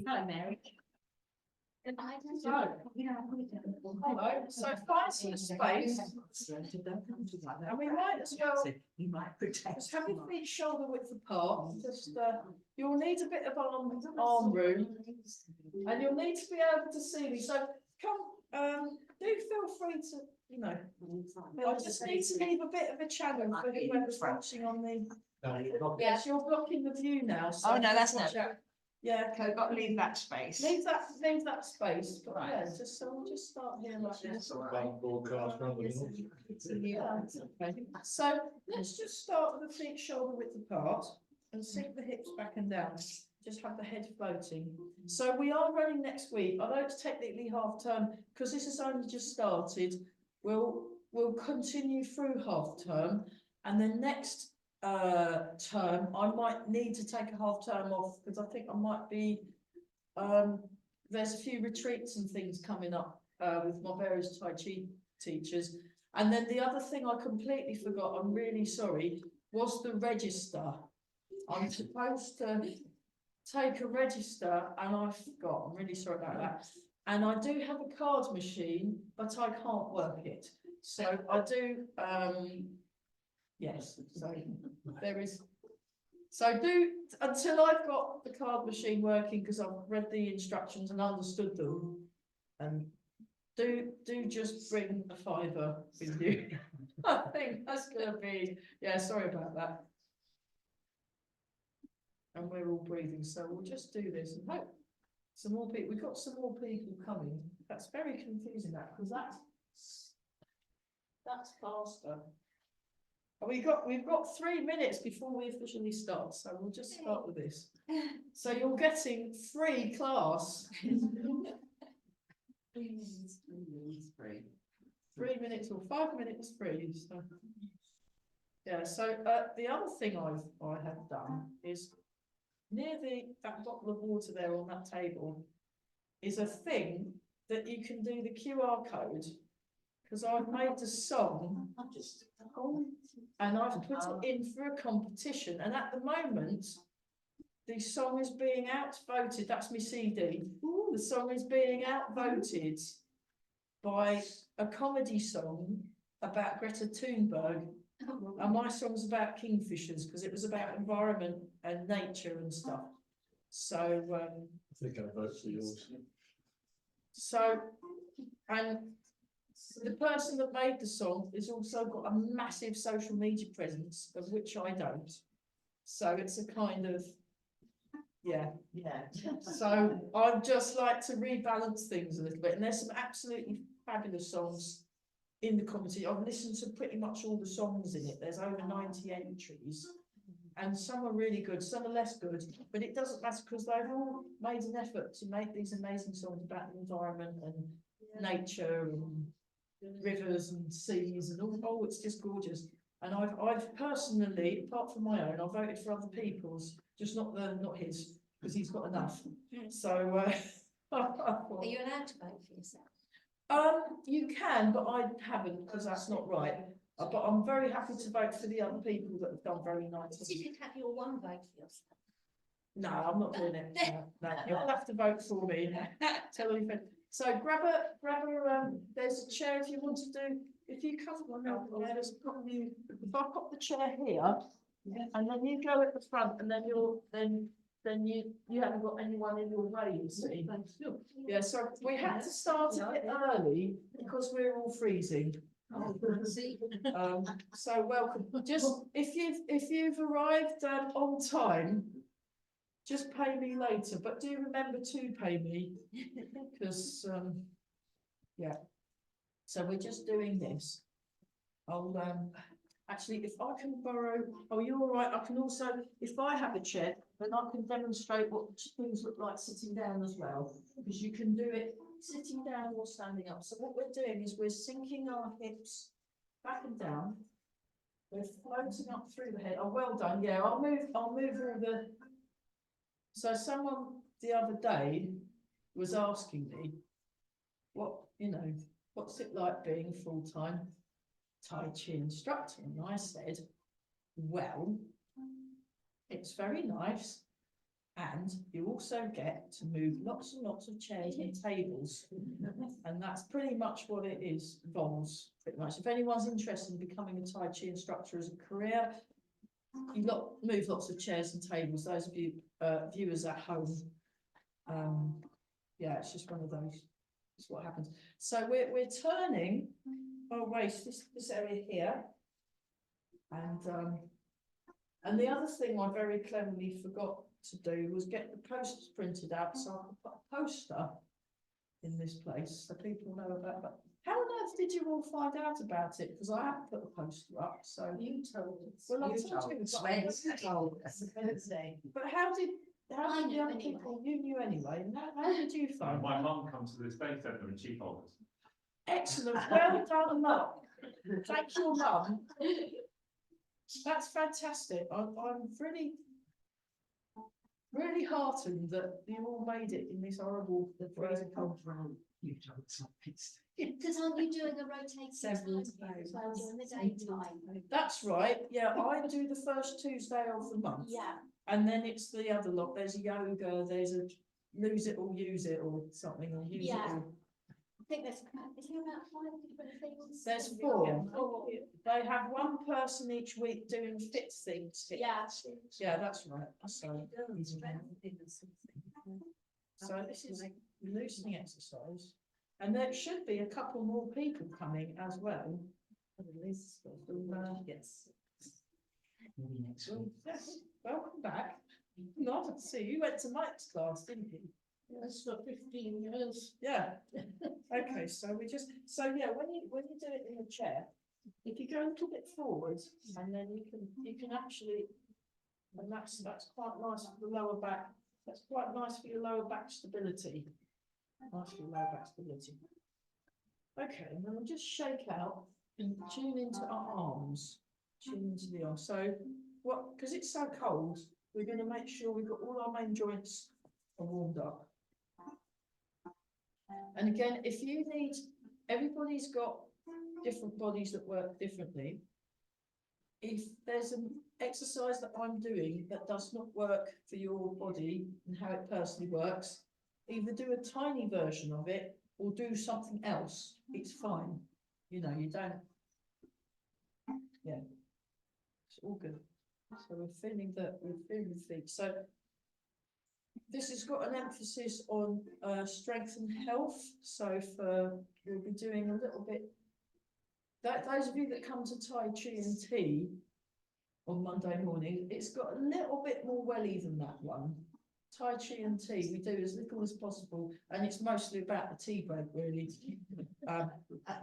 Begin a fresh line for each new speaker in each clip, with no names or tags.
Hello, Mary.
Hello, so find some space, and we might as well just have your feet shoulder width apart. Just you'll need a bit of arm room, and you'll need to be able to see me. So come, do feel free to, you know. I just need to leave a bit of a channel for whoever's watching on the. Yes, you're blocking the view now. So
Oh, no, that's
watch
not.
out. Yeah,
Okay, I've got to leave that space.
leave that space. But
Right.
yeah, just so we'll just start here like this.
Yeah.
Okay. So let's just start with the feet shoulder width apart and sink the hips back and down. Just have the head floating. So we are running next week. Although it's technically half term, because this has only just started, we'll continue through half term, and then next term I might need to take a half term off because I think I might be there's a few retreats and things coming up with my various Tai Chi teachers. And then the other thing I completely forgot, I'm really sorry, was the register. I'm supposed to take a register and I forgot. I'm really sorry about that. And I do have a card machine, but I can't work it. So I do, yes, so there is. So do, until I've got the card machine working, because I've read the instructions and understood them, and do just bring a fiver with you. I think that's gonna be, yeah, sorry about that. And we're all breathing, so we'll just do this and hope some more people, we've got some more people coming. That's very confusing, that, because that's faster. And we've got 3 minutes before we officially start, so we'll just start with this. So you're getting free class. 3 minutes or 5 minutes free. So yeah. So the other thing I have done is near that bottle of water there on that table is a thing that you can do the QR code, because I've made a song and I've put it in for a competition, and at the moment the song is being outvoted. That's my CD. The song is being outvoted by a comedy song about Greta Thunberg, and my song's about kingfishers because it was about environment and nature and stuff. So
I think I vote for yours.
so, and the person that made the song has also got a massive social media presence, of which I don't. So it's a kind of, yeah. So I'd just like to rebalance things a little bit, and there's some absolutely fabulous songs in the competition. I've listened to pretty much all the songs in it. There's over 90 entries, and some are really good, some are less good, but it doesn't matter because they've all made an effort to make these amazing songs about the environment and nature and rivers and seas and all. Oh, it's just gorgeous. And I've personally, apart from my own, I voted for other people's, just not his, because he's got enough. So
Are you allowed to vote for yourself?
you can, but I haven't, because that's not right. But I'm very happy to vote for the other people that have done very nicely.
You could have your one vote for yourself.
No, I'm not doing it. No, you'll have to vote for me. Tell me. So grab a there's a chair if you want to do. If you come on now, there's probably, if I pop the chair here, and then you go at the front, and then you haven't got anyone in your way, you see. Yeah, so we had to start a bit early because we're all freezing. So welcome. Just if you've arrived on time, just pay me later, but do remember to pay me, because yeah. So we're just doing this. I'll actually, if I can borrow, oh, you're all right. I can also, if I have a chair, then I can demonstrate what things look like sitting down as well, because you can do it sitting down or standing up. So what we're doing is we're sinking our hips back and down. We're floating up through the head. Oh, well done. Yeah, I'll move all the. So someone the other day was asking me, what's it like being a full-time Tai Chi instructor? And I said, well, it's very nice, And you also get to move lots and lots of chairs and tables. And that's pretty much what it is, involves, pretty much. If anyone's interested in becoming a Tai Chi instructor as a career, you move lots of chairs and tables, those of you viewers at home. Yeah, it's just one of those, it's what happens. So we're turning our waist, this area here. And the other thing I very cleverly forgot to do was get the posters printed out, so I could put a poster in this place so people know about it. How on earth did you all find out about it? Because I haven't put a poster up, so.
You told us.
Well, I
You
told you, but I wasn't
told us.
But how did
I
the
knew
young
anyway.
people, you knew anyway, and how did you find
My
out?
mum comes to this day centre and she told us.
Excellent, well done, Mum. Thank you, Mum. That's fantastic. I'm really heartened that you all made it in this horrible freezing cold.
You told something.
Because aren't you doing a rotating
Several
time
times.
as well during the daytime?
That's right, yeah, I do the first Tuesday of the month.
Yeah,
And then it's the other lot, there's yoga, there's a lose it or use it or something, or use it
Yeah.
or.
I think is there about 5 different things?
There's four.
Four.
They have one person each week doing fit things.
Yeah.
Yeah, that's right, that's right. So this is loosening exercise. And there should be a couple more people coming as well.
Yes.
Maybe next week.
Yes, welcome back. Not to see, you went to Mike's class, didn't you?
Yes, for 15 years.
Yeah. Okay, so yeah, when you do it in the chair, if you go a little bit forward, and then you can actually, and that's quite nice for the lower back. That's quite nice for your lower back stability. Nice for your lower back stability. Okay, and then we'll just shake out and tune into our arms. Tune into the arms. So because it's so cold, we're going to make sure we've got all our main joints are warmed up. And again, if you need, everybody's got different bodies that work differently. If there's an exercise that I'm doing that does not work for your body and how it personally works, either do a tiny version of it or do something else. It's fine. You know, you don't, yeah, it's all good. So we're feeling the feet. So this has got an emphasis on strength and health. So we'll be doing a little bit. Those of you that come to Tai Chi and Tea on Monday morning, it's got a little bit more welly than that one. Tai Chi and tea, we do as little as possible, and it's mostly about the tea break, really.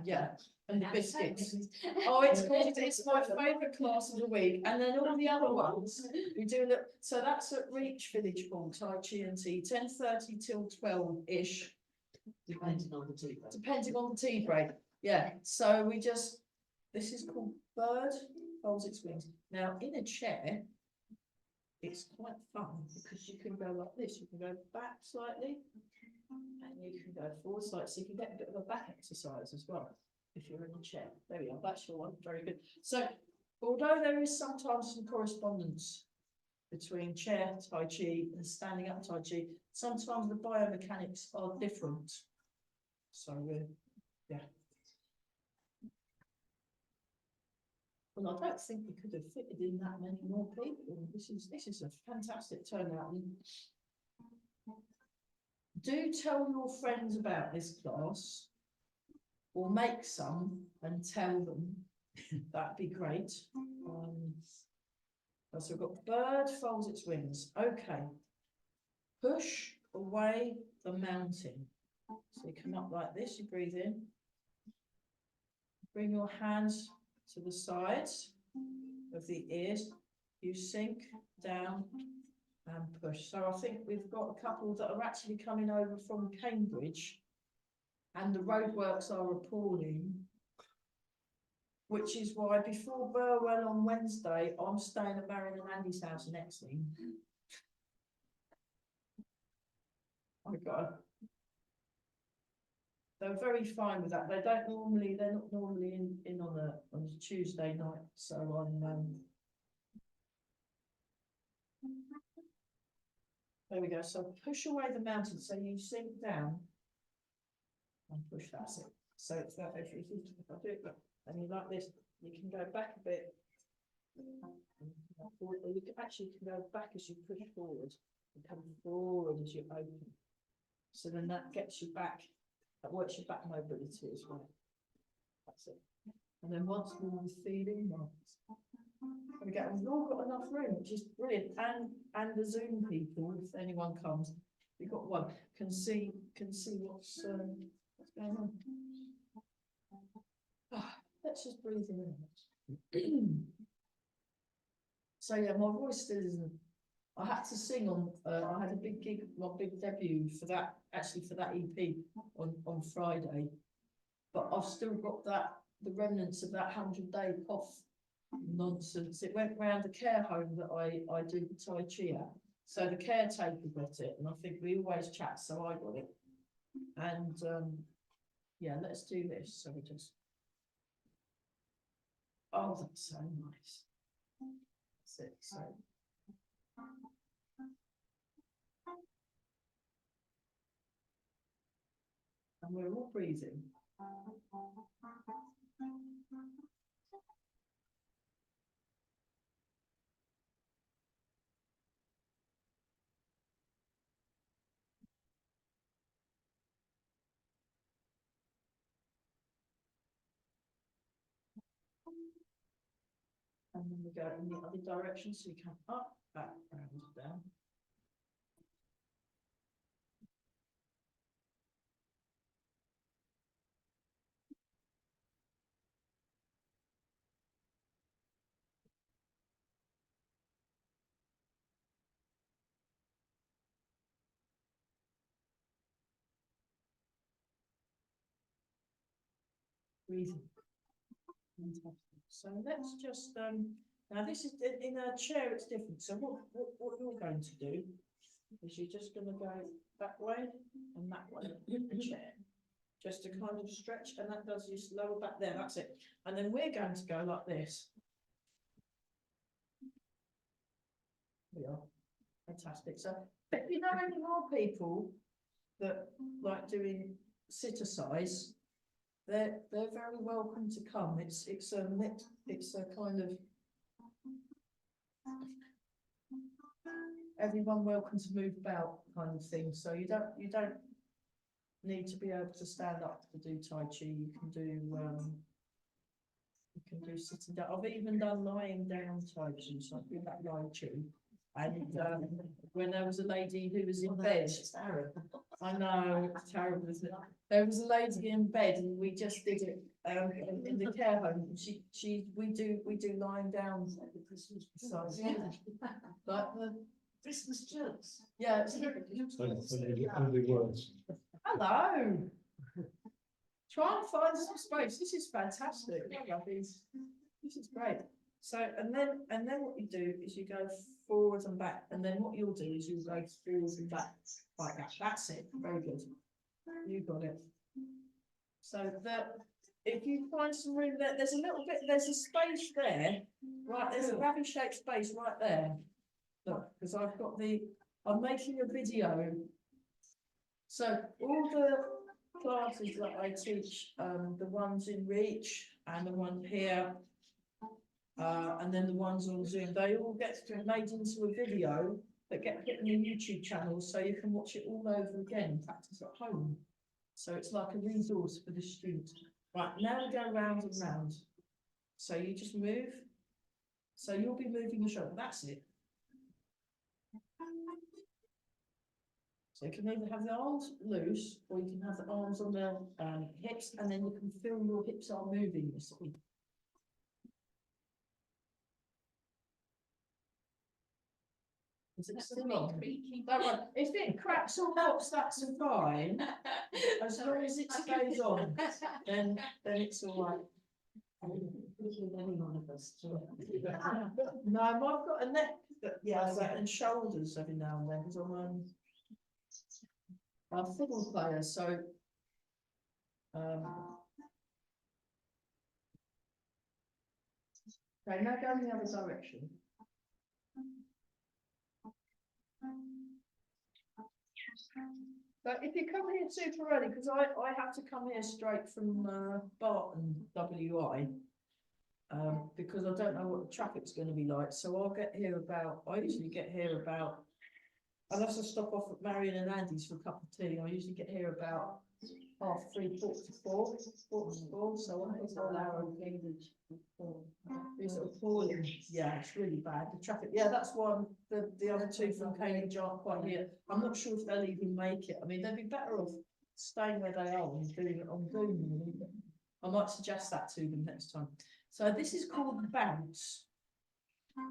Yeah, and the biscuits. Oh, it's my favourite class of the week, and then all the other ones we do. So that's at Reach Village Hall, Tai Chi and Tea, 10:30 till 12-ish.
Depending on the tea.
Depending on the tea break. Yeah, so this is called Bird Folds Its Wings. Now, in a chair, it's quite fun because you can go like this, you can go back slightly, and you can go forward slightly, so you can get a bit of a back exercise as well, if you're in a chair. There we are, that's your one, very good. So, although there is sometimes some correspondence between chair Tai Chi and standing up Tai Chi, sometimes the biomechanics are different. So, yeah. Well, I don't think we could have fitted in that many more people. This is a fantastic turnout. Do tell your friends about this class, or make some and tell them. That'd be great. So we've got bird folds its wings. Okay. Push away the mountain. So you come up like this, you breathe in. Bring your hands to the sides of the ears, you sink down and push. So I think we've got a couple that are actually coming over from Cambridge, and the roadworks are appalling, which is why before Burwell on Wednesday, I'm staying at Marion and Andy's house in Exley. They're very fine with that. They're not normally in on a Tuesday night. So I'm There we go, so push away the mountain, so you sink down. And push, that's it, so it's that, if I do it, and you like this, you can go back a bit. Or you can actually go back as you push forward, and come forward as you open. So then that gets you back, that works your back mobility as well. That's it. And then once more with feeding, there we go, we've all got enough room, which is brilliant, and the Zoom people, if anyone comes, we've got one, can see what's going on. Let's just breathe in a minute. So yeah, my voice still isn't, I had to sing on, I had a big gig, my big debut for that, actually for that EP on Friday. But I've still got the remnants of that 100-day cough nonsense. It went round the care home that I do Tai Chi at. So the caretaker got it, and I think we always chat, so I got it. And yeah, let's do this. So we just, oh, that's so nice. That's it. So and we're all breathing. And then we go in the other direction, so you come up, back, round, down. Breathing. Fantastic. So let's just now this is in a chair, it's different. So what you're going to do is you're just going to go that way and that way in the chair, just to kind of stretch, and that does your lower back there. That's it. And then we're going to go like this. We are fantastic. So if you know any more people that like doing sit-a-size, they're very welcome to come. It's a kind of everyone welcome to move about kind of thing. So you don't need to be able to stand up to do Tai Chi. You can do sitting down. I've even done lying down Tai Chi, so I do that lying Chi. And when there was a lady who was in bed, I know, it's terrible, isn't it? There was a lady in bed, and we just did it in the care home. We do lying down like the Christmas size, like the
Christmas jokes.
yeah. It's
Only words.
hello. Try and find some space. This is fantastic. I love these. This is great. So and then what you do is you go forward and back, and then what you'll do is you'll go forward and back like that. That's it. Very good. You got it. So that if you find some room there, there's a little bit, there's a space there, right? There's a rabbit shaped space right there. Look, because I'm making a video. So all the classes that I teach, the ones in Reach and the one here, and then the ones on Zoom, they all get made into a video that get put in the YouTube channel, so you can watch it all over again, practice at home. So it's like a resource for the student. Right, now we go round and round. So you just move. So you'll be moving your shoulder. That's it. So you can either have the arms loose, or you can have the arms on the hips, and then you can feel your hips are moving this week. Is it still on? Don't worry. If it cracks or pops, that's fine. As long as it stays on, then it's all right.
Any one of us.
No, I've got a neck that, yeah, and shoulders every now and then, because I'm a fiddle player, so okay, now go in the other direction. But if you come here super early, because I have to come here straight from Barton, WI. Because I don't know what the traffic's gonna be like, so I'll get here about, I usually get here about. I'll have to stop off at Marion and Andy's for a cup of tea, I usually get here about 3:30, 4:45, so I think I'll hour of Cambridge. It's appalling, yeah, it's really bad, the traffic, yeah, that's one, the other two from Cambridge aren't quite here. I'm not sure if they'll even make it, I mean, they'd be better off staying where they are and doing it on Zoom, really. I might suggest that to them next time. So this is called bounce.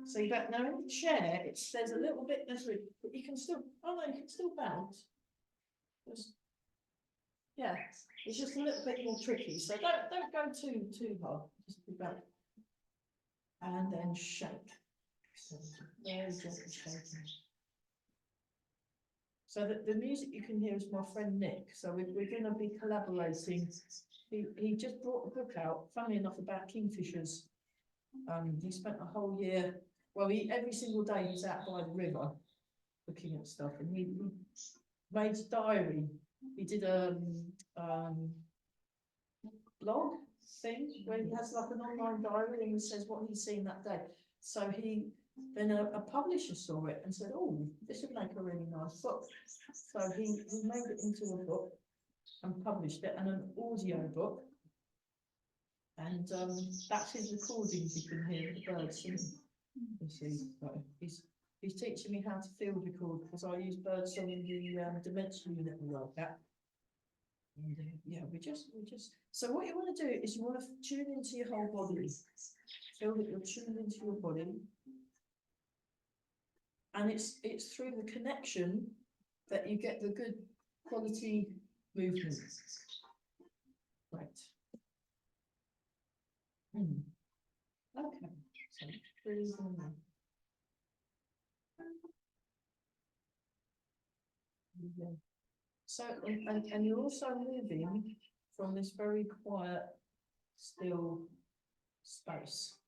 So you don't know in the chair, it says a little bit different, but you can still, oh no, you can still bounce. Just, yeah, it's just a little bit more tricky, so don't go too hard, just be back. And then shake. So very gently shaking. So the music you can hear is my friend Nick, so we're gonna be collaborating. He just brought a book out, funnily enough, about kingfishers. He spent a whole year, well, every single day he's out by the river looking at stuff, and he made a diary. He did a blog thing where he has like an online diary and he says what he's seen that day. So then a publisher saw it and said, oh, this would make a really nice book. So he made it into a book and published it, and an audio book. And that's his recordings, you can hear the birds singing. You see, so he's teaching me how to field record, because I use birdsong in the dementia unit we work at. And yeah, we just, so what you want to do is you want to tune into your whole body. Feel that you're tuned into your body. And it's through the connection that you get the good quality movement. Right. Okay, so breathe in. So, and you're also moving from this very quiet, still space.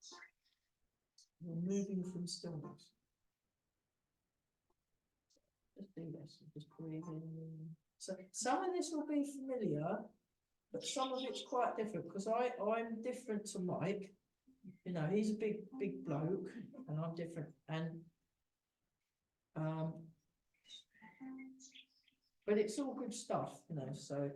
You're moving from stillness. Just do this, just breathe in. So some of this will be familiar, but some of it's quite different, because I'm different to Mike. You know, he's a big bloke, and I'm different. And but it's all good stuff, you know, so.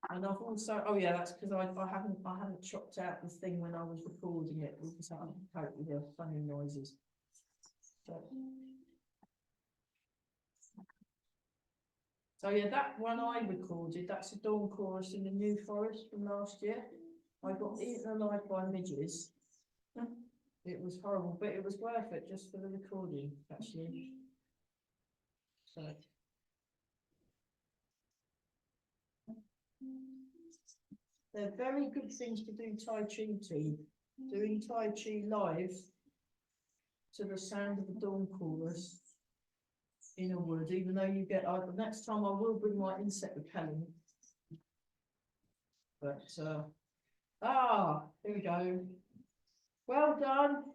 And I've also, oh yeah, that's because I haven't chopped out the thing when I was recording it, because I had to cope with the funny noises. So yeah, that one I recorded, that's a dawn chorus in the New Forest from last year. I got eaten alive by midges. It was horrible, but it was worth it just for the recording, actually. So. They're very good things to do Tai Chi to. Doing Tai Chi live to the sound of the dawn chorus in a wood, even though you get, the next time I will bring my insect repellent. But, here we go. Well done.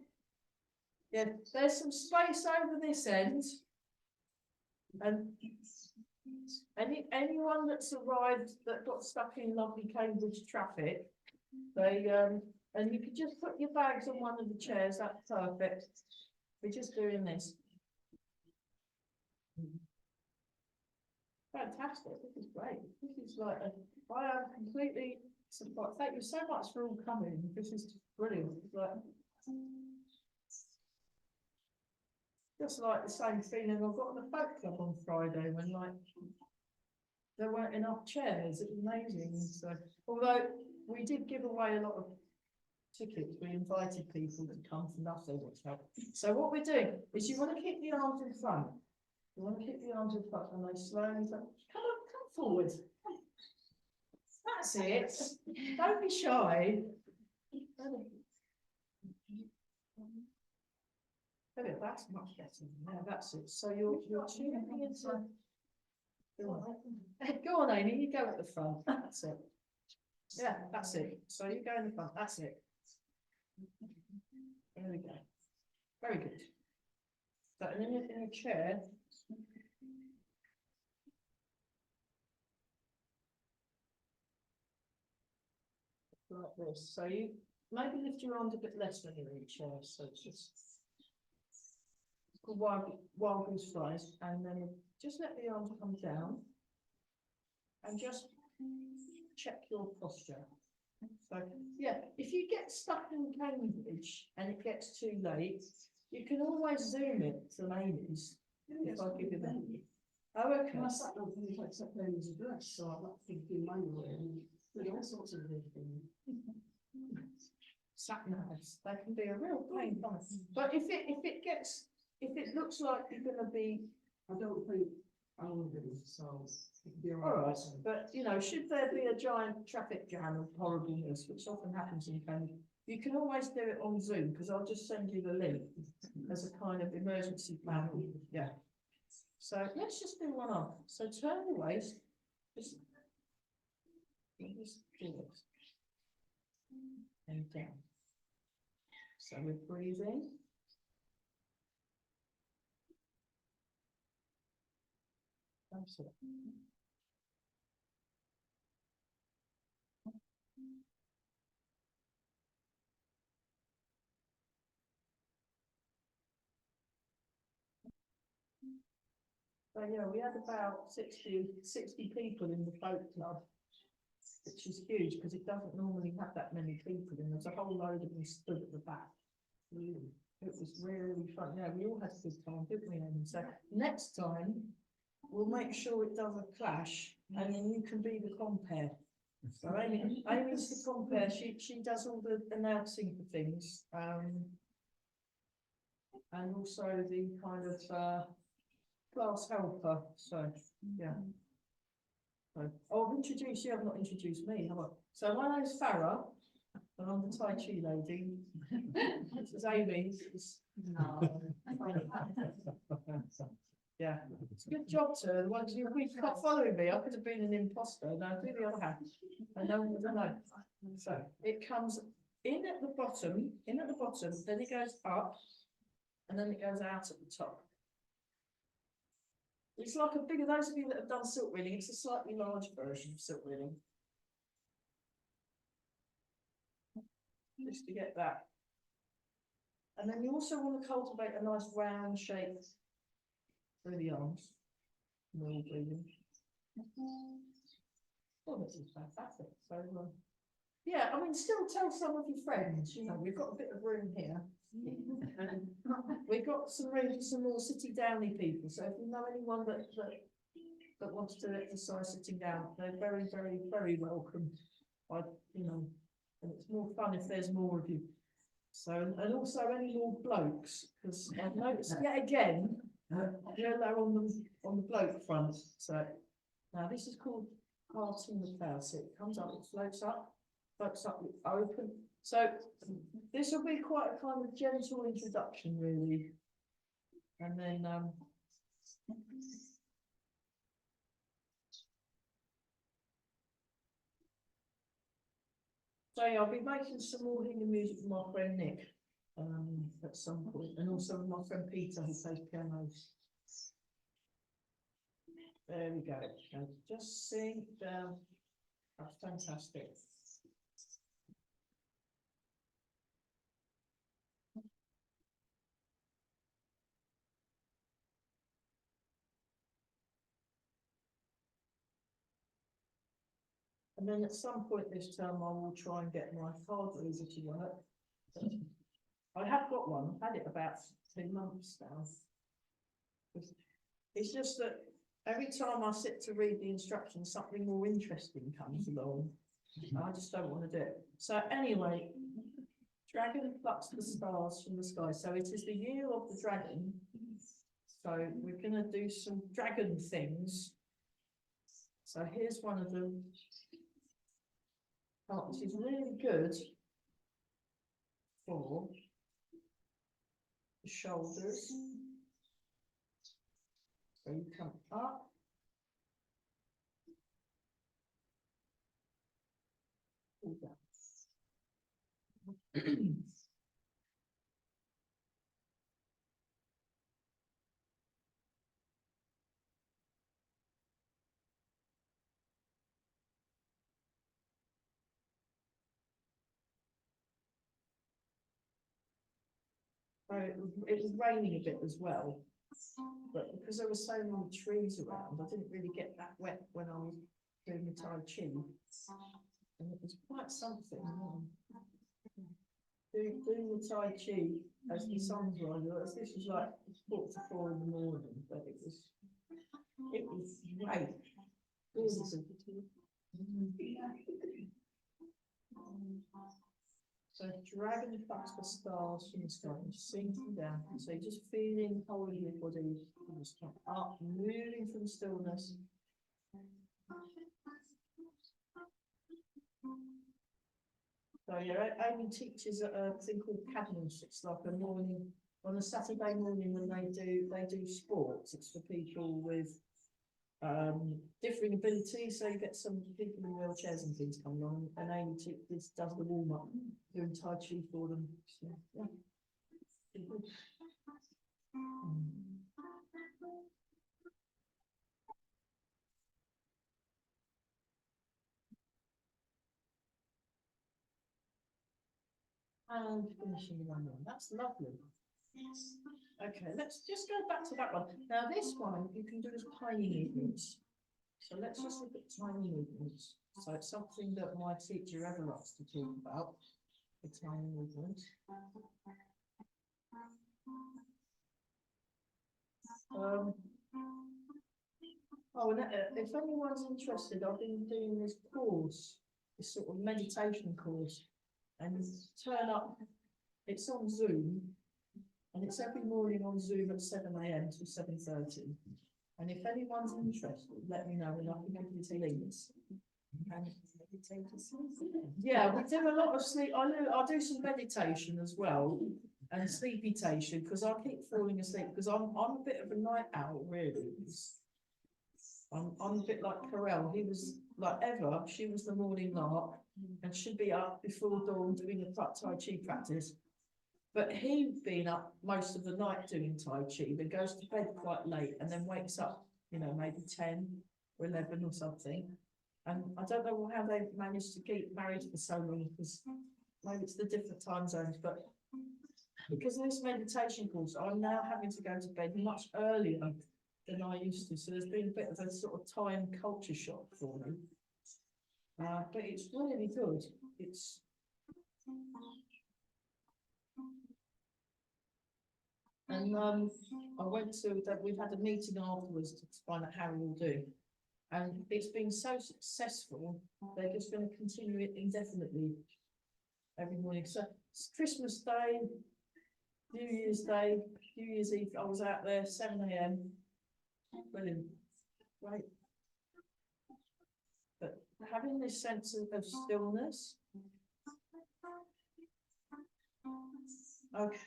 Yeah, there's some space over this end. And anyone that's arrived that got stuck in lovely Cambridge traffic, they, and you could just put your bags on one of the chairs, that's perfect. We're just doing this. Fantastic, this is great. This is like, I am completely surprised. Thank you so much for all coming. This is brilliant. It's like, just like the same feeling I got at the folk club on Friday when like there weren't enough chairs. It was amazing. So although we did give away a lot of tickets, we invited people to come for nothing. So what we're doing is you want to keep the arms in front. You want to keep the arms in front, and they slowly come forward. That's it. Don't be shy. That's much better. Yeah, that's it. So you're tuning into. Go on, Amy. You go at the front. That's it. Yeah, that's it. So you go in the front. That's it. There we go. Very good. So, and then in a chair. Like this, so you maybe lift your arms a bit less when you're in a chair, so it's just. It's called wild goose flies, and then just let the arms come down. And just check your posture. So, yeah, if you get stuck in Cambridge and it gets too late, you can always zoom it to Amy's. If I give you that. Oh, okay.
I sat down and I took Amy's address, so I'm not thinking manually and doing all sorts of weird things.
Sat navs, they can be a real pain, can't they? But if it looks like you're gonna be,
I don't think I will do, so it'll be
all right,
alright.
but you know, should there be a giant traffic jam of horribleness, which often happens in Cambridge, you can always do it on Zoom, because I'll just send you the link as a kind of emergency plan, yeah. So let's just do one off, so turn the waist, just do this. And down. So we're breathing. That's it. So yeah, we had about 60 people in the boat club, which is huge because it doesn't normally have that many people and there's a whole load of them stood at the back. It was really fun. Yeah, we all had a good time, didn't we, Amy? So next time we'll make sure it doesn't clash and then you can be the compere. So Amy's the compere, she does all the announcing for things, and also the kind of class helper, so yeah. So, oh, I've introduced you, I've not introduced me, have I? So my name's Farah, and I'm the Tai Chi lady. This is Amy.
No.
Yeah, it's a good job to the ones you kept following me. I could have been an imposter. Now do the other hand. And no one would know. So it comes in at the bottom, then it goes up, and then it goes out at the top. It's like a bigger, those of you that have done silk reading, it's a slightly large version of silk reading. Just to get that. And then you also want to cultivate a nice round shape through the arms. We're all breathing. Oh, this is fantastic. So, yeah, I mean, still tell some of your friends, you know, we've got a bit of room here. And we've got some room for some more sitting downy people. So if you know anyone that wants to exercise sitting down, they're very, very, very welcome. You know, and it's more fun if there's more of you. So, and also any more blokes, because I've noticed yet again, they're on the bloke front. So now this is called parting the clouds. So it comes up, it floats up, open. So this will be quite a kind of gentle introduction, really. And then so yeah, I'll be making some more healing music with my friend Nick at some point, and also with my friend Peter who plays piano. There we go. And just sink down. That's fantastic. And then at some point this term, I will try and get my card reader to work. I have got one. I've had it about 2 months now. It's just that every time I sit to read the instructions, something more interesting comes along. I just don't want to do it. So anyway, dragon plucks the stars from the sky. So it is the year of the dragon. So we're going to do some dragon things. So here's one of them. Oh, which is really good for the shoulders. So you come up. It was raining a bit as well. But because there were so many trees around, I didn't really get that wet when I was doing the Tai Chi. And it was quite something. Doing the Tai Chi as the sun's rising, this was like 4:45 in the morning, but it was great. Awesome. So dragging back the stars from the sky, sinking down. So you're just feeling holding your body, just up, moving from stillness. So yeah, Amy teaches at a thing called Cadmus. It's like a morning on a Saturday morning when they do sports. It's for people with differing abilities. So you get some people in wheelchairs and things coming on, and Amy does the warm up, doing Tai Chi for them. So, yeah. And finishing the one. That's lovely. Okay, let's just go back to that one. Now this one you can do as tiny movements. So let's just look at tiny movements. So it's something that my teacher ever likes to talk about, the tiny movement. If anyone's interested, I've been doing this course, this sort of meditation course, and turn up, it's on Zoom, and it's every morning on Zoom at 7 AM to 7:30. And if anyone's interested, let me know and I can give you the links. And yeah, we do a lot of sleep. I do some meditation as well and sleepytation because I keep falling asleep because I'm a bit of a night owl, really. I'm a bit like Carell. He was like Eva. She was the morning lark and should be up before dawn doing a Tai Chi practice. But he'd been up most of the night doing Tai Chi, but goes to bed quite late and then wakes up, you know, maybe 10 or 11 or something. And I don't know how they've managed to keep married for so long, because maybe it's the different time zones, but because of this meditation course, I'm now having to go to bed much earlier than I used to. So there's been a bit of a sort of time culture shock for me. But it's really good. It's and I went to that. We had a meeting afterwards to find out how we all do, and it's been so successful. They're just going to continue it indefinitely every morning. So it's Christmas Day, New Year's Day, New Year's Eve. I was out there 7 AM. Brilliant, right? But having this sense of stillness. Okay.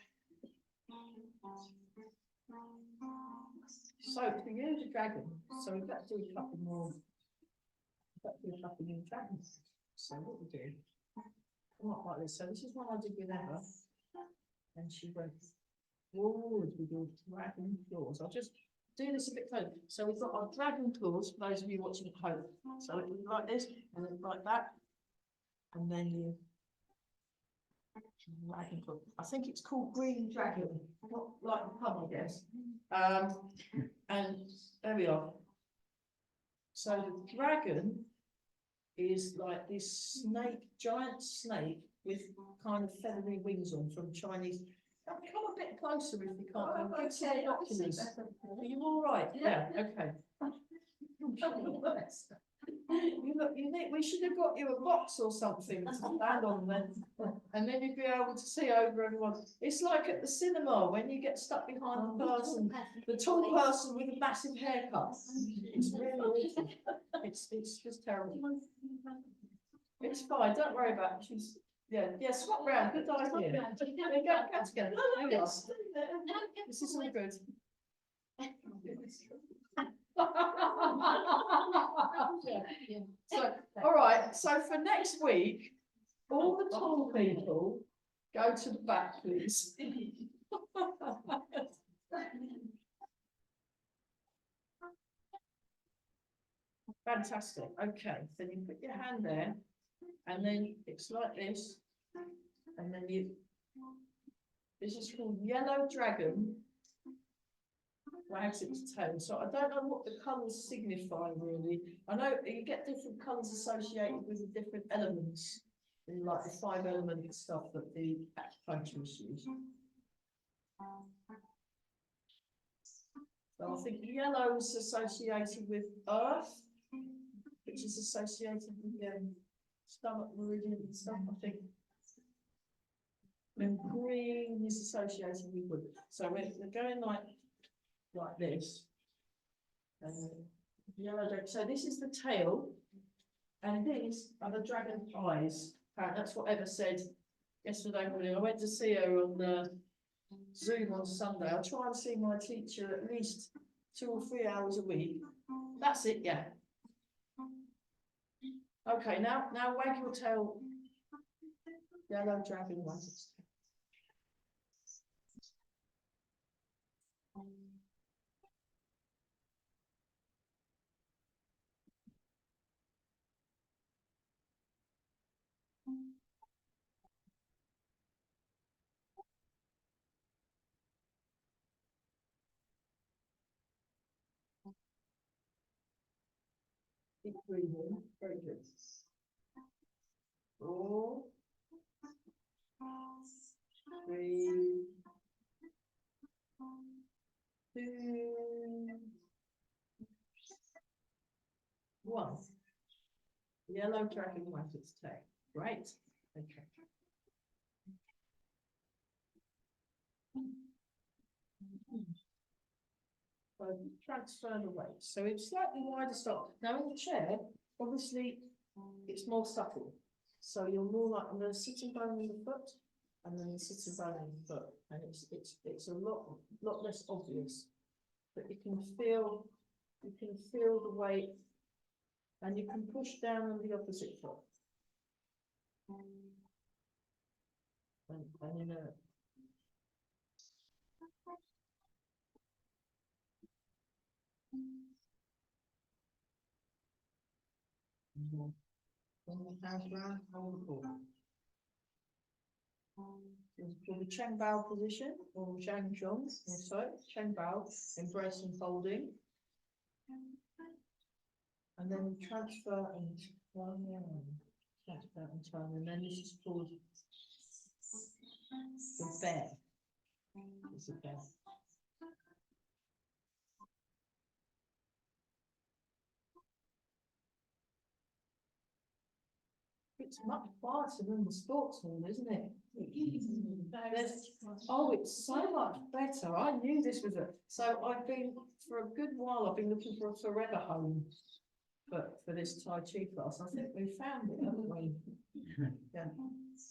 So for you, the dragon. So we've got to do a couple more. Dragons. So what we do? Come up like this. So this is one I did with Emma, and she went forward with your dragon claws. I'll just do this a bit closer. So we've got our dragon claws for those of you watching at home. So it was like this, and then like that, and then you. Dragon claw. I think it's called green dragon, not like the pub, I guess. And there we are. So the dragon is like this snake, giant snake with kind of feathery wings on from Chinese. Come a bit closer if you can't. Are you all right? Yeah. Okay. We should have got you a box or something to stand on then, and then you'd be able to see over everyone. It's like at the cinema when you get stuck behind the person, the tall person with a massive haircut. It's really awful. It's just terrible. It's fine. Don't worry about it. Yeah. Swap round. Good idea. There you go. Get together. There we are. This is all good. So, all right, so for next week, all the tall people go to the back, please. Fantastic. Okay, so you put your hand there, and then it's like this, and then you This is called Yellow Dragon. Wags its tail. So I don't know what the colours signify really. I know you get different colours associated with the different elements, in like the 5 element stuff that the acupuncturists use. So I think yellow is associated with earth, which is associated with stomach meridian and stuff, I think. And green is associated with wood. So we're going like this. And yellow dragon. So this is the tail, and these are the dragon eyes. That's what Emma said yesterday morning. I went to see her on Zoom on Sunday. I try and see my teacher at least 2 or 3 hours a week. That's it, yeah. Okay, now wag your tail. Yellow dragon ones. Keep breathing. Very good. 4, 3, 2, 1. Yellow dragon wags its tail. Great. Okay. So transfer the weight. So it's slightly wider stop. Now in the chair, obviously, it's more subtle. So you're more like I'm going to sitting bone in the foot, and then the sitting bone in the foot, and it's a lot less obvious. But you can feel the weight, and you can push down on the opposite foot. And in a Bring the hands round, hold the ball. It's called the Cheng Bao position, or Zhang Zhong, also Cheng Bao, embrace and folding. And then transfer and turn, and then this is called the bear. It's a bear. It's much quieter than the sports hall, isn't it? Oh, it's so much better. I knew this was so I've been, for a good while, I've been looking for a forever home for this Tai Chi class. I think we found it, haven't we? Yeah.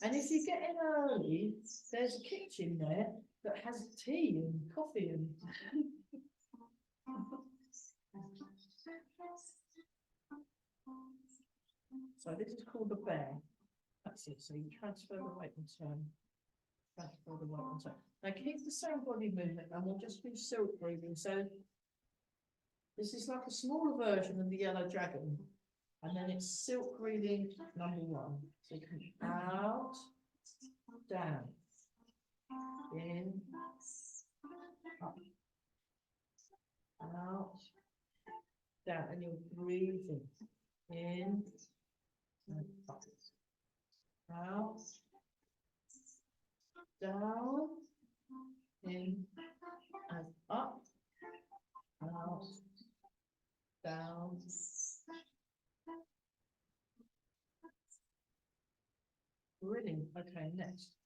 And if you get in early, there's a kitchen there that has tea and coffee and so this is called the bear. That's it. So you transfer the weight and turn. Transfer the weight and turn. Now keep the same body movement, and we'll just do silk breathing. So this is like a smaller version of the yellow dragon, and then it's silk breathing number 1. So you come out, down, in, up, out, down, and you're breathing in. Up, out, down, in, and up, out, down. Brilliant. Okay, next.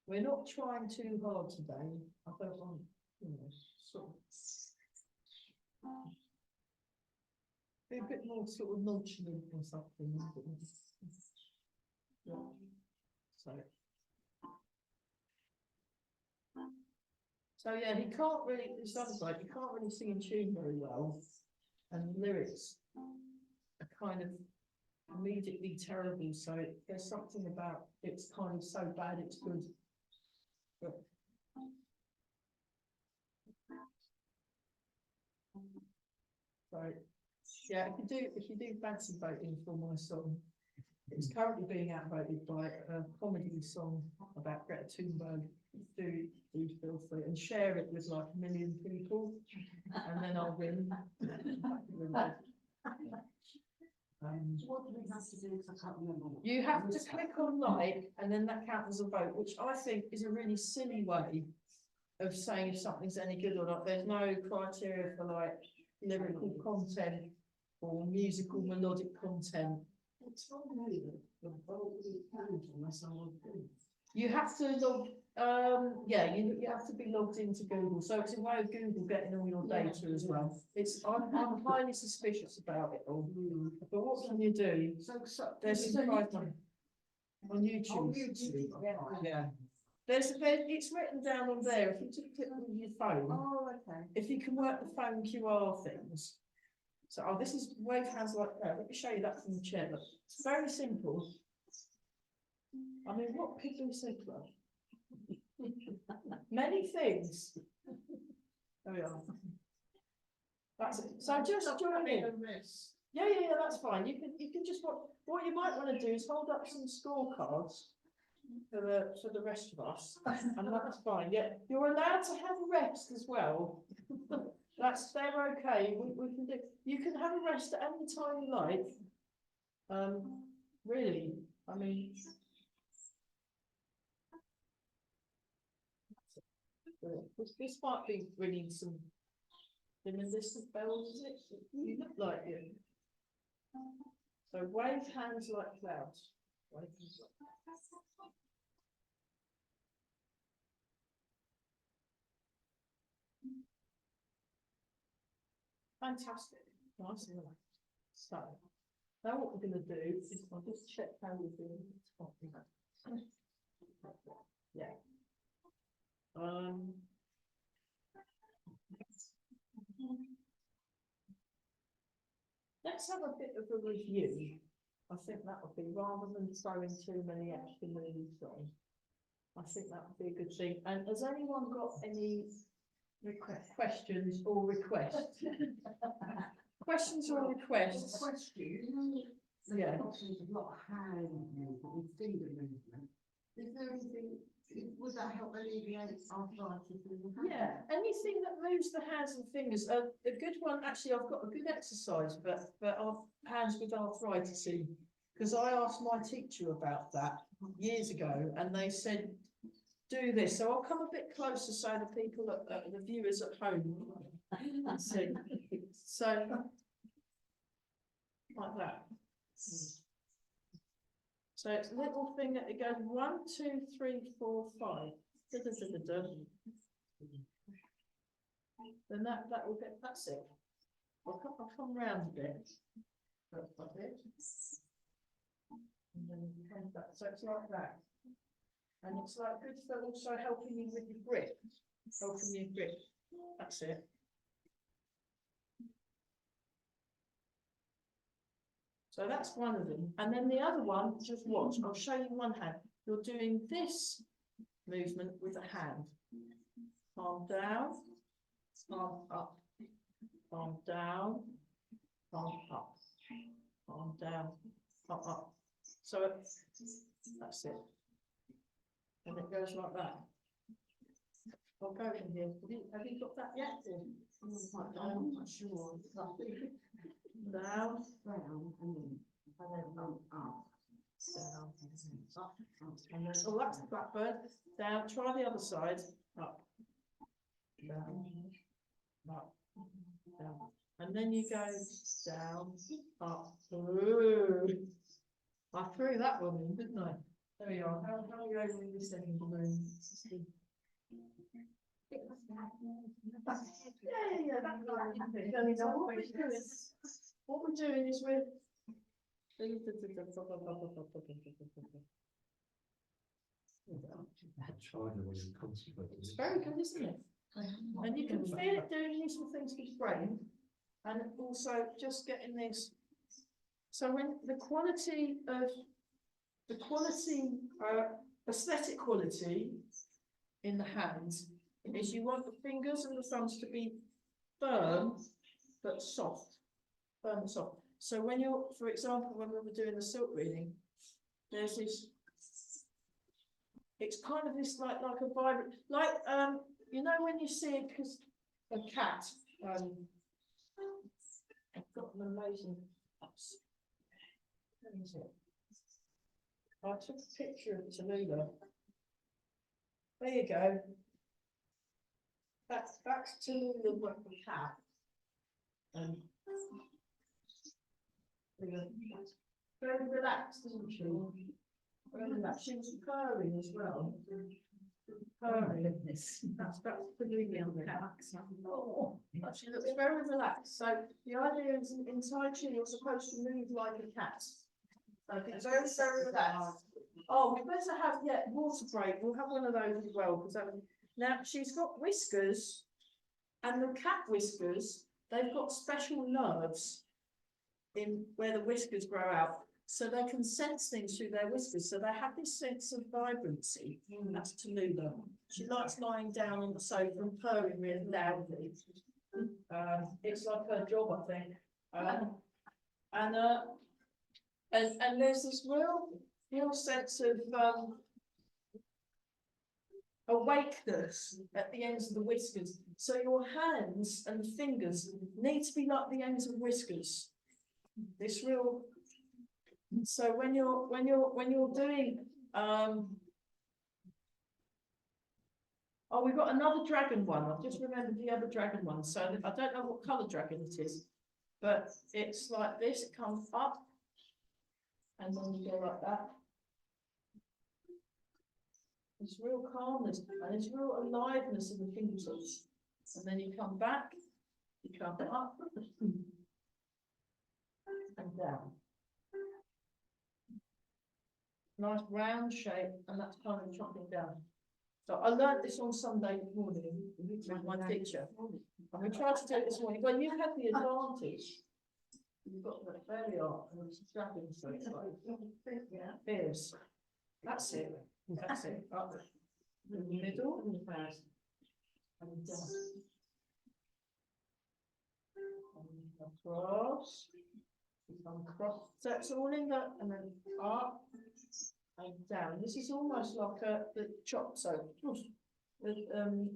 We're not trying too hard today. I don't want, sort of be a bit more sort of nonchalant or something. Yeah. So yeah, he can't really, it sounds like he can't really sing in tune very well, and the lyrics are kind of immediately terrible. So there's something about it's kind of so bad it's good. But so Yeah, if you do fancy voting for my song, it's currently being outvoted by a comedy song about Greta Thunberg. Do feel free and share it with like 1 million people, and then I'll win.
What do we have to do? 'Cause I can't remember.
You have to click on like, and then that counts as a vote, which I think is a really silly way of saying if something's any good or not. There's no criteria for like lyrical content or musical melodic content.
It's not really the vote we count unless I want to.
You have to log, yeah, you have to be logged into Google, so it's a way of Google getting all your data as well. I'm highly suspicious about it all, but what can you do?
So.
There's some prize money on
On
YouTube.
YouTube.
Yeah. It's written down on there, if you just click with your phone,
Oh, okay.
if you can work the phone QR things. So, oh, this is wave hands like that, let me show you that from the chair, look, it's very simple. I mean, what could be simpler? Many things. There we are. That's it, so just join in. Yeah, that's fine, you can just, what you might wanna do is hold up some scorecards for the rest of us, and that's fine, yeah, you're allowed to have a rest as well. They're okay, we can do, you can have a rest at any time you like. Really, I mean. This might be bringing some distant bells, is it? You look like you. So wave hands like clouds. Wave hands like fantastic, nice and relaxed. So, now what we're going to do is I'll just check how we're doing. Yeah. Let's have a bit of a review. I think that would be, rather than throwing too many extra movies on. I think that would be a good thing. And has anyone got any questions or requests? Questions or requests?
Question.
Yeah.
There's a lot of hand movement and finger movement. Is there anything, would that help alleviate arthritis in the hand?
Yeah, anything that moves the hands and fingers. A good one, actually, I've got a good exercise for our hands with arthritis, because I asked my teacher about that years ago, and they said, do this. So I'll come a bit closer so the people, the viewers at home can see. So, like that. So it's a little thing that it goes 1, 2, 3, 4, 5. Da, da, da, da, da. Then that will get, that's it. I'll come round a bit. Like this. And then come back. So it's like that. And it's like good for also helping you with your grip. Helping you grip. That's it. So that's one of them. And then the other one, just watch, I'll show you one hand. You're doing this movement with a hand. Palm down, palm up, palm down, palm up, palm down, palm up. So that's it. And it goes like that. I'll go in here. Have you got that yet?
I'm not sure.
Down,
Down and then up.
down, up, and then, oh, that's the blackbird. Down, try the other side. Up, down, up, down. And then you go down, up. Ooh. I threw that one in, didn't I? There we are. How are you able to send the room? Yeah, that's right. What we're doing is we're it's very good, isn't it? And you can feel it doing useful things for your brain, and also just getting this. So when the quality, aesthetic quality in the hands is you want the fingers and the thumbs to be firm but soft. firm this off. So when you're, for example, when we were doing the silk reading, there's this, it's kind of this like a vibrant, like, you know, when you see a cat, I've got an amazing, where is it? I took a picture of Tallulah. There you go. That's Tallulah with the cat. Very relaxed, isn't she? Very relaxed. She was purring as well. Purring. That's Tallulah on the cat. Oh, she looks very relaxed. So the idea is in Tai Chi you're supposed to move like a cat. So it's very, very relaxed. Oh, we better have, water break. We'll have one of those as well. Because now she's got whiskers, and the cat whiskers, they've got special nerves in where the whiskers grow out, so they can sense things through their whiskers. So they have this sense of vibrancy. That's Tallulah. She likes lying down on the sofa and purring really loudly. It's like her job, I think. And there's this real sense of awakeness at the ends of the whiskers. So your hands and fingers need to be like the ends of whiskers. This real. So when you're doing oh, we've got another dragon one. I've just remembered the other dragon one. So I don't know what colour dragon it is, but it's like this. It comes up. And then you go like that. There's real calmness and there's real aliveness in the fingertips. And then you come back, you come up and down. Nice round shape, and that's kind of chopping down. So I learned this on Sunday morning with my teacher. And we tried to do it this morning. Well, you had the advantage. You've got the belly art and it's strapping, so it's like, here's, that's it, up in the middle, and down. And across, so it's all in that, and then up and down. This is almost like the chop, so the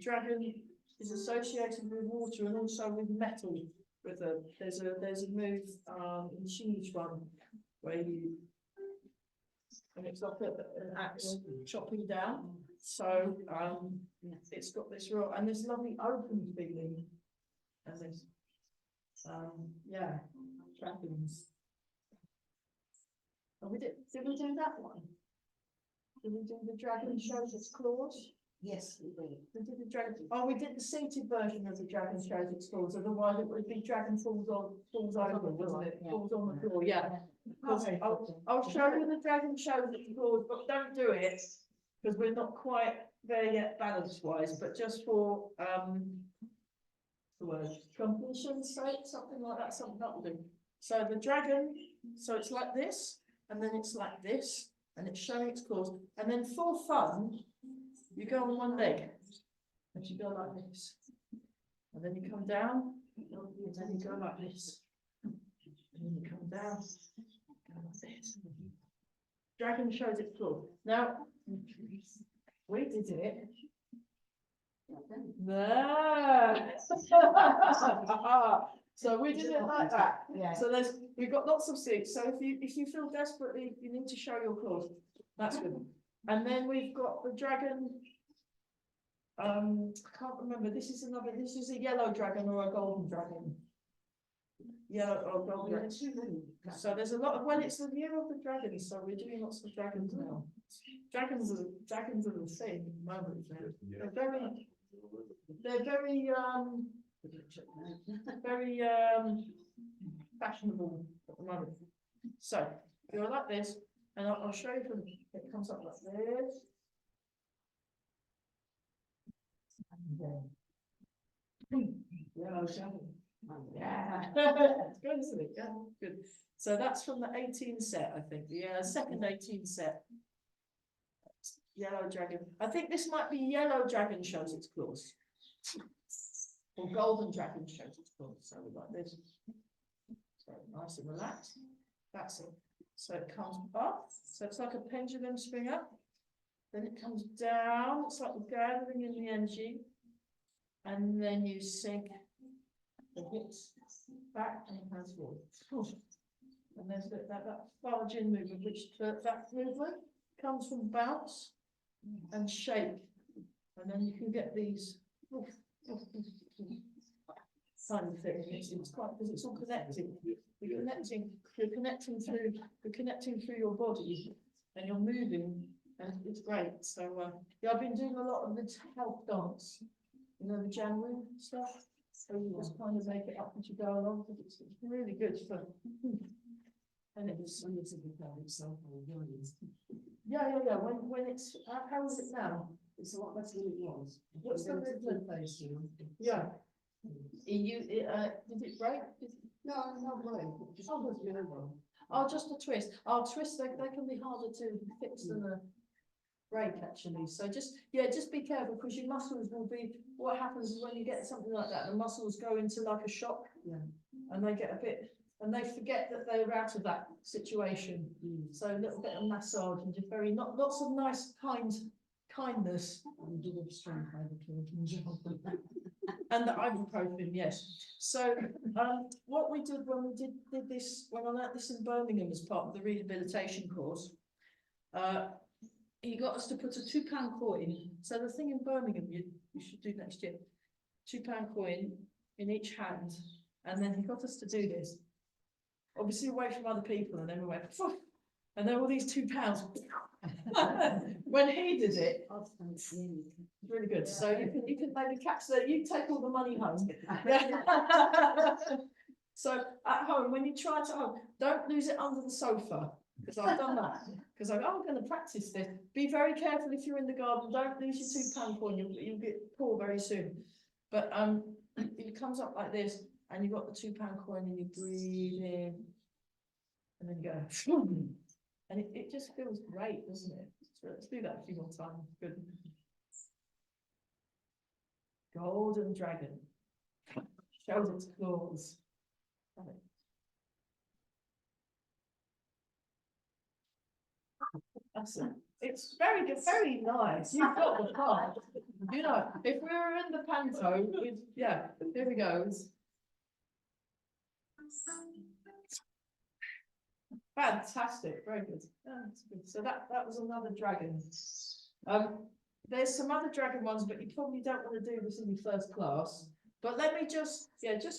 dragon is associated with water and also with metal. There's a move in huge one where you, and it's like an axe chopping down. So it's got this real and this lovely open feeling, and this dragons. And did we do that one? Did we do the dragon shows its claws?
Yes, we did.
We did the dragon. Oh, we did the seated version of the dragon shows its claws. Otherwise, it would be dragon falls over, wasn't it? Falls on the floor. Yeah. Because I'll show you the dragon shows its claws, but don't do it because we're not quite there yet, balance-wise. But just for the word completion's sake, something like that. Something that will do. So the dragon. So it's like this, and then it's like this, and it's showing its claws, and then for fun. You go on one leg, and you go like this, and then you come down, and then you go like this, and then you come down, go like this. Dragon shows its claw. Now, we did it. There. So we did it like that.
Yeah.
So we've got lots of seats. So if you feel desperately, you need to show your claws. That's good. And then we've got the dragon. I can't remember. This is a yellow dragon or a golden dragon. Yellow or golden dragon. So there's a lot of, it's the year of the dragons, so we're doing lots of dragons now. Dragons are the thing at the moment. They're very fashionable at the moment. So you're like this. And I'll show you from it comes up like this. Yeah. It's good, isn't it? Yeah, good. So that's from the 18 set, I think. The second 18 set. Yellow dragon. I think this might be yellow dragon shows its claws. Or golden dragon shows its claws. So like this. So nice and relaxed. That's it. So it comes up. So it's like a pendulum swing up. Then it comes down. It's like you're gathering in the energy. And then you sink the hips back and hands forward. And there's that Farajin movement, which that movement comes from bounce and shake. And then you can get these kind of thing. It's quite, because it's all connected. You're connecting through your body, and you're moving, and it's great. So yeah, I've been doing a lot of the health dance, you know, the Janwu stuff. So you just kind of make it up as you go along, because it's really good for. And it's yeah. When it's how is it now?
It's a lot better than it was.
What's the movement? Yeah. Did it break?
No, no way. Just
Oh,
you know,
Oh, just a twist. Oh, twist, they can be harder to fix than a break, actually. So just be careful, because your muscles will be, what happens is when you get something like that, the muscles go into like a shock.
Yeah.
And they get a bit, and they forget that they're out of that situation. So a little bit of massage and just lots of nice kindness.
and do the strength over
And the ibuprofen, yes. So, what we did when we did this, when I learnt this in Birmingham as part of the rehabilitation course, he got us to put a £2 coin. So the thing in Birmingham you should do next year, £2 coin in each hand, and then he got us to do this, obviously away from other people, and then we went, phew, and then all these £2. When he did it, really good. So you can maybe catch that. You take all the money home. So at home, when you try it at home, don't lose it under the sofa, because I've done that. Because I'm going to practice this. Be very careful if you're in the garden. Don't lose your £2 coin. You'll get poor very soon. But it comes up like this, and you've got the £2 coin, and you breathe in, and then you go, and it just feels great, doesn't it? So let's do that a few more times. Good. Golden dragon shows its claws. That's it. It's very good, very nice. You've got the part. You know, if we were in the panto, yeah, here we go. Fantastic, very good. Yeah, that's good. So that was another dragon. There's some other dragon ones, but you probably don't want to do this in your first class. But let me just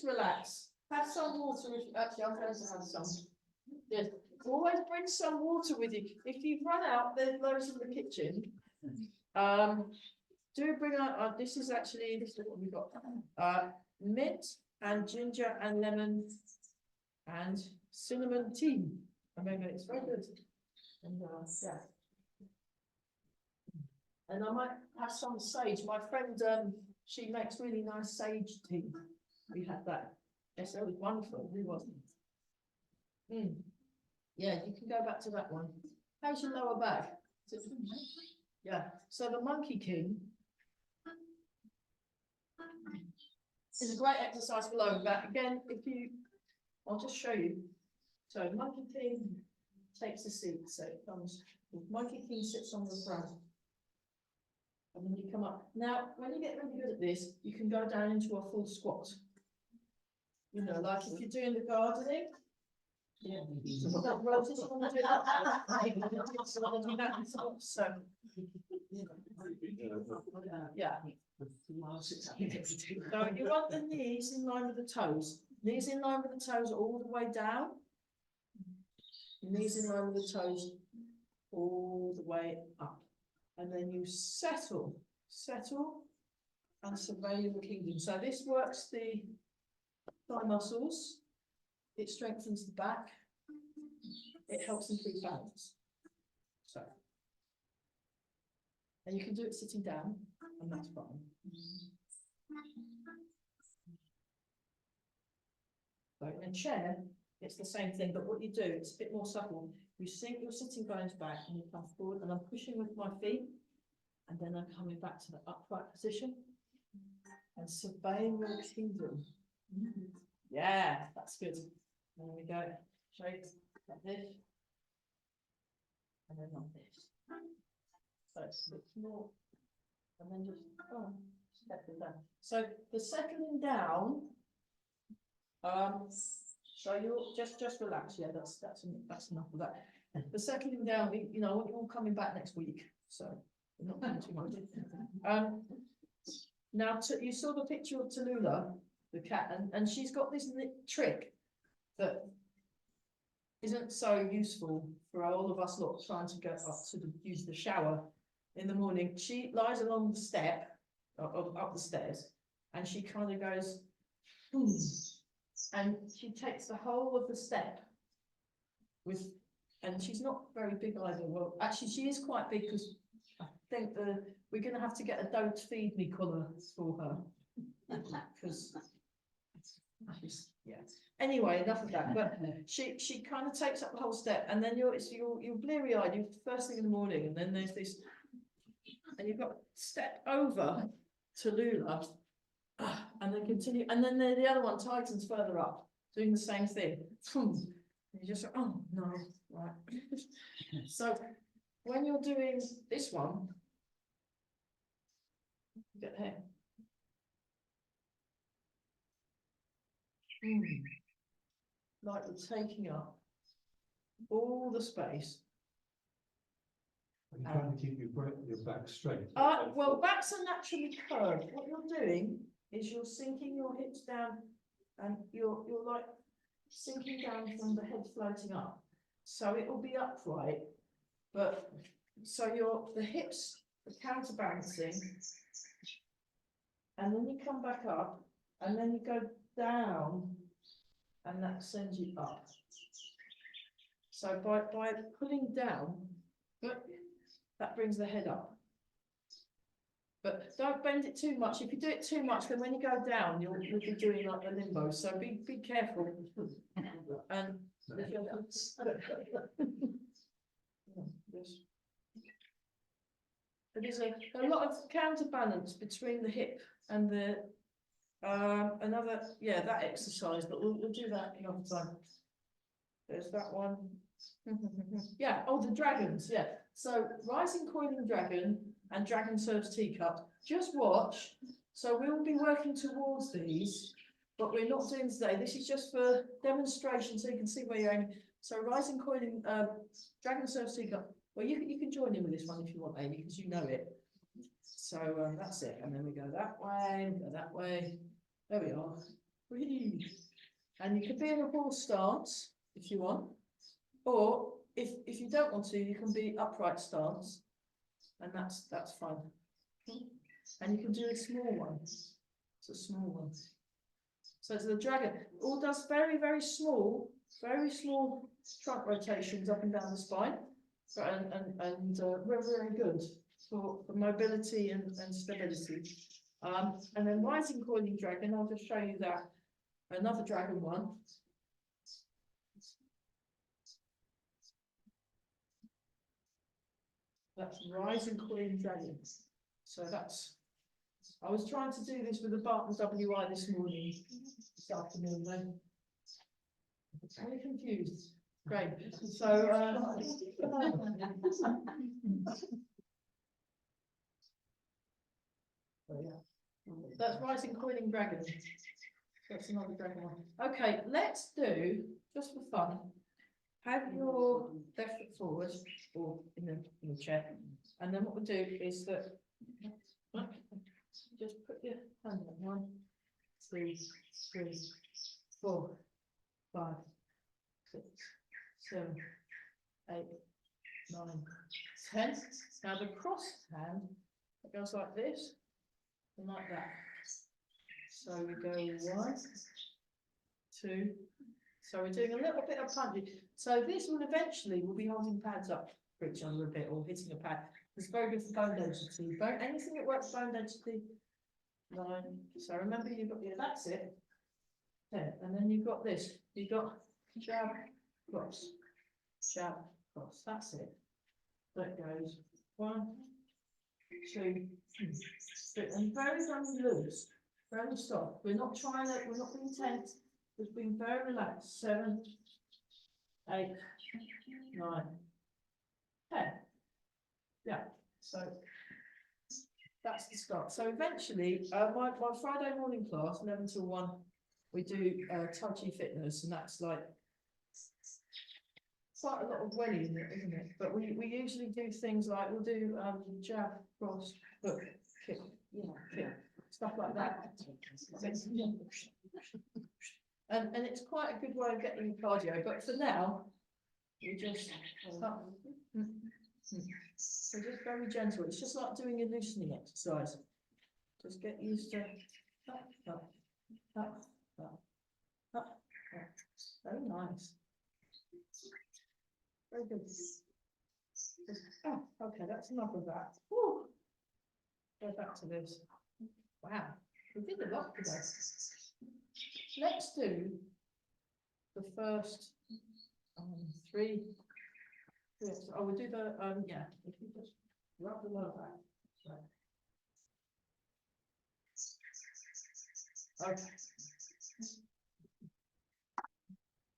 relax. Have some water. Actually, I'm going to have some. Yes. Always bring some water with you. If you've run out, there's loads in the kitchen. Do bring out. This is what we've got. Mint and ginger and lemon and cinnamon tea. Remember, it's very good. And yeah. And I might have some sage. My friend, she makes really nice sage tea. We had that. Yes, that was wonderful. It wasn't. Yeah, you can go back to that one. How's your lower back? Yeah. So the Monkey King is a great exercise for lower back. Again, I'll just show you. So Monkey King takes a seat. So it comes. Monkey King sits on the front. And then you come up. Now, when you get really good at this, you can go down into a full squat. You know, like if you're doing the gardening. Yeah. So, yeah. So you want the knees in line with the toes. Knees in line with the toes all the way down. Knees in line with the toes all the way up. And then you settle and survey the kingdom. So this works the thigh muscles. It strengthens the back. It helps improve balance. So, and you can do it sitting down, and that's fine. So in a chair, it's the same thing, but what you do, it's a bit more subtle. You sink your sitting bones back, and you come forward, and I'm pushing with my feet, and then I'm coming back to the upright position, and surveying your kingdom. Yeah, that's good. There we go, shake like this. And then like this. So it's a bit more. And then just, step it down. So the settling down. So you'll just relax, yeah, that's enough of that. The settling down, you know, I want you all coming back next week, so we're not doing too much. Now, you saw the picture of Tallulah, the cat, and she's got this trick that isn't so useful for all of us lot trying to go up to use the shower in the morning. She lies along the step, up the stairs, and she kind of goes, and she takes the whole of the step with, and she's not very big either. Well, actually, she is quite big because I think we're going to have to get a "Don't Feed Me" collar for her because yeah. Anyway, enough of that. But she kind of takes up the whole step, and then you're bleary eyed. You first thing in the morning, and then there's this, and you've got to step over Tallulah. And then continue, and then the other one tightens further up, doing the same thing. And you just go, oh no, right. So when you're doing this one, get here. Like you're taking up all the space.
You're trying to keep your back straight.
Well, backs are naturally curved. What you're doing is you're sinking your hips down, and you're like sinking down from the head floating up. So it will be upright, but so the hips are counterbalancing, and then you come back up, and then you go down, and that sends you up. So by pulling down, that brings the head up. But don't bend it too much. If you do it too much, then when you go down, you'll be doing like a limbo. So be careful. And there's a lot of counterbalance between the hip and the that exercise, but we'll do that another time. There's that one. Yeah, the dragons, yeah. So rising coiling dragon and dragon serves teacup. Just watch. So we will be working towards these, but we're not doing today. This is just for demonstration, so you can see where you're aiming. So rising coiling dragon serves teacup. Well, you can join in with this one if you want, Amy, because you know it. So that's it. And then we go that way, go that way. There we are. Whee! And you can be in a horse stance if you want, or if you don't want to, you can be upright stance, and that's fine. And you can do a small one. It's a small one. So it's the dragon. All does very, very small trunk rotations up and down the spine, and very, very good for mobility and stability. And then rising coiling dragon, I'll just show you that. Another dragon one. That's rising coiling dragon. So I was trying to do this with the Barton WI this morning, this afternoon, then. I'm very confused. Great. So, that's rising coiling dragon. That's another dragon one. Okay, let's do, just for fun, have your left foot forward or in the chair, and then what we'll do is that just put your hand on 1, 2, 3, 4, 5, 6, 7, 8, 9, 10. Now the cross hand, it goes like this and like that. So we go 1, 2. So we're doing a little bit of punching. So this will eventually, we'll be holding pads up for each other a bit or hitting a pad. It's very good for bone density. Anything that works bone density. 9. So remember you've got that's it. 10. And then you've got this. You've got jab, cross, jab, cross. That's it. That goes 1, 2, 3. And very, very loose. Very soft. We're not being tense. It's been very relaxed. 7, 8, 9, 10. Yeah, so that's the start. So eventually, my Friday morning class, 11 till 1, we do touchy fitness, and that's like quite a lot of welly in it, isn't it? But we usually do things like we'll do jab, cross, hook, kick, kick, stuff like that. And it's quite a good way of getting cardio, but for now, we just so just very gentle. It's just like doing a loosening exercise. Just get used to up, up, up, up, up, up. Very nice. Very good. Oh, okay, that's enough of that. Whew. Go back to this. Wow, we did a lot today. Let's do the first 3. Yes, I will do the yeah. If you just rub the lower back. Right. Okay.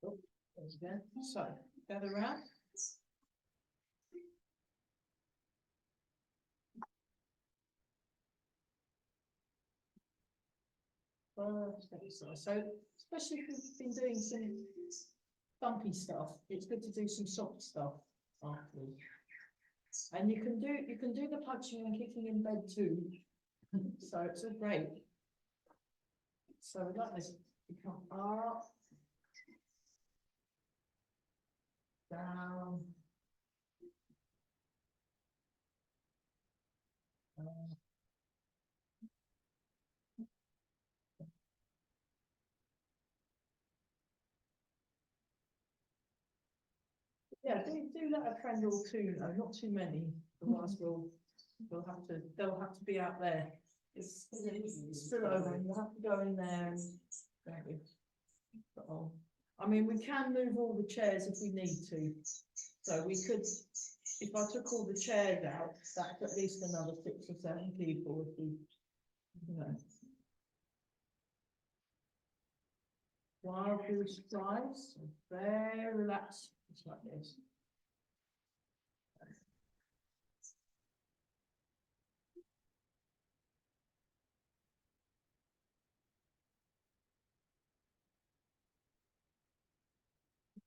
Oh, there's again. So gather around. First exercise. So especially if you've been doing some bumpy stuff, it's good to do some soft stuff afterwards. And you can do the punching and kicking in bed too. So it's all great. So like this, you come up, down, yeah, do let a friend or two, though, not too many, otherwise they'll have to be out there. It's still over, you'll have to go in there and I mean, we can move all the chairs if we need to. So we could, if I took all the chairs out, that's at least another 6 or 7 people if we, you know. Wild goose flies, very relaxed, just like this.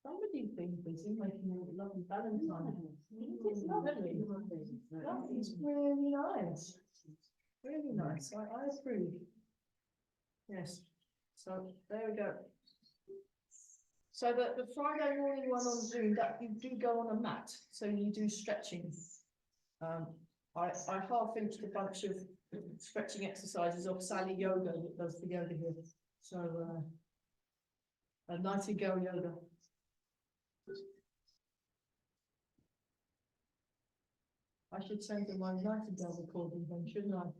Somebody's been busy making all the lovely Valentine. It's lovely. That is really nice. Really nice. I approve. Yes. So there we go. So the Friday morning one on Zoom, that you do go on a mat, so you do stretching. I half finished a bunch of stretching exercises of Sally Yoga that does the yoga here. So a Nightingale yoga. I should send them my Nightingale recording then, shouldn't I?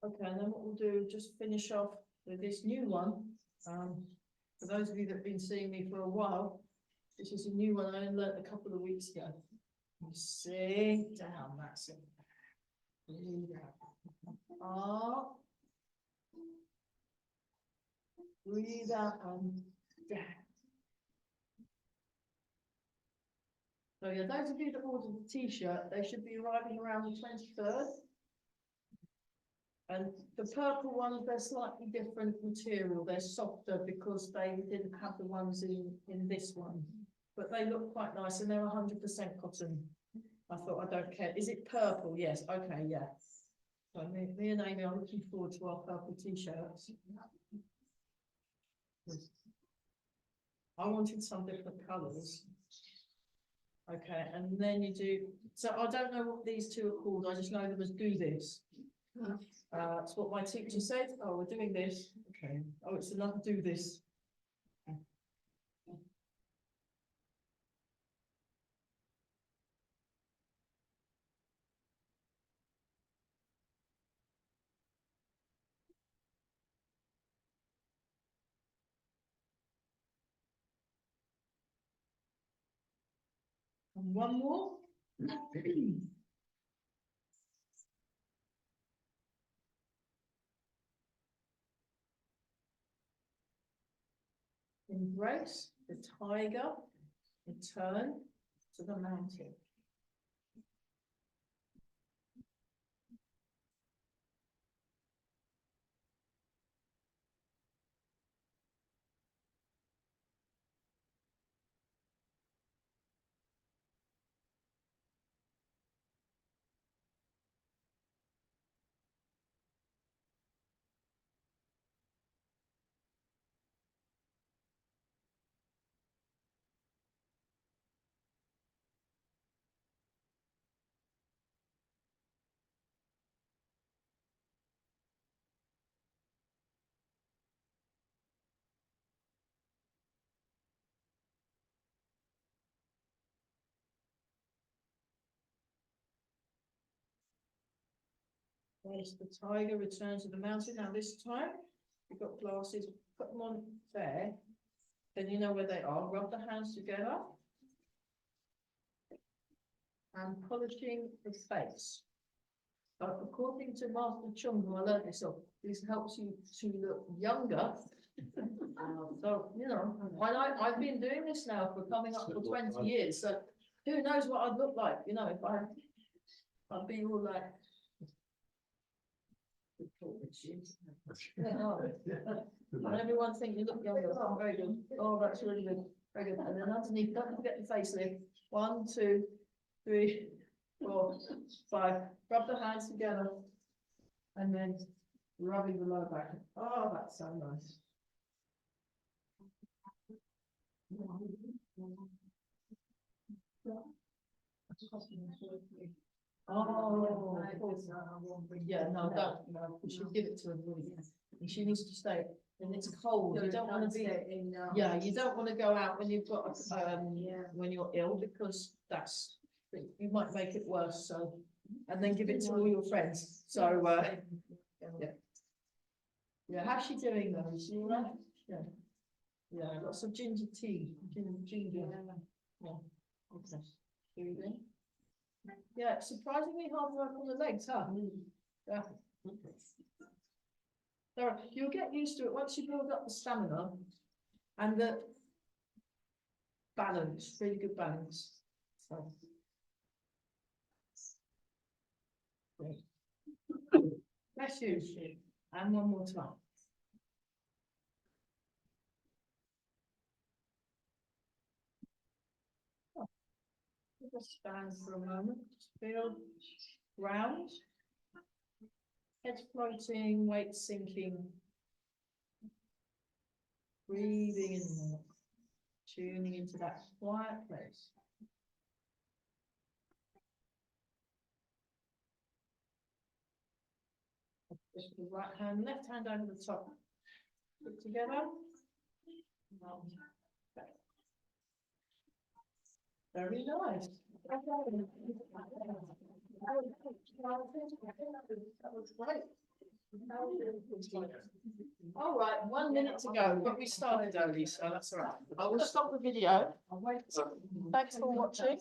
Okay, and then what we'll do, just finish off with this new one. For those of you that have been seeing me for a while, this is a new one I learned a couple of weeks ago. You sink down, that's it. Breathe out. Up. Breathe out and down. So yeah, those of you that ordered the t-shirt, they should be arriving around the 23rd. And the purple ones, they're slightly different material. They're softer because they didn't have the ones in this one. But they look quite nice and they're 100% cotton. I thought, I don't care. Is it purple? Yes. Okay, yeah. So me and Amy are looking forward to our purple t-shirts. I wanted some different colours. Okay, and then you do, so I don't know what these two are called, I just know them as do this. That's what my teacher said. Oh, we're doing this. Okay. Oh, it's another do this. And one more. Embrace the tiger and turn to the mountain. There's the tiger, return to the mountain. Now this time, you've got glasses, put them on there. Then you know where they are. Rub the hands together. And polishing the face. According to Master Chung, who I learned this off, this helps you to look younger. So, you know, I've been doing this now for coming up for 20 years, so who knows what I'd look like, you know, if I'd be all like. And everyone think you look younger. Oh, very good. Oh, that's really good. Very good. And then underneath, don't forget the facelift. 1, 2, 3, 4, 5. Rub the hands together. And then rubbing the lower back. Oh, that's so nice. Oh, yeah, no, don't, no, we should give it to everybody. And she needs to stay, and it's cold, you don't wanna be, yeah, you don't wanna go out when you've got, when you're ill, because that's, you might make it worse, so. And then give it to all your friends, so, yeah. Yeah, how's she doing though, is she all right? Yeah. Yeah, lots of ginger tea, ginger, yeah, okay. Here we go. Yeah, surprisingly hard work on the legs, huh? Yeah. So you'll get used to it once you build up the stamina and the balance, really good balance. So. Great. Bless you. And one more time. Just stand for a moment, feel ground, head floating, weight sinking, breathing in more, tuning into that quiet place. Just the right hand, left hand over the top, put together. Very nice. That was great. All right, 1 minute to go, but we started early, so that's all right. I will stop the video. Thanks for watching.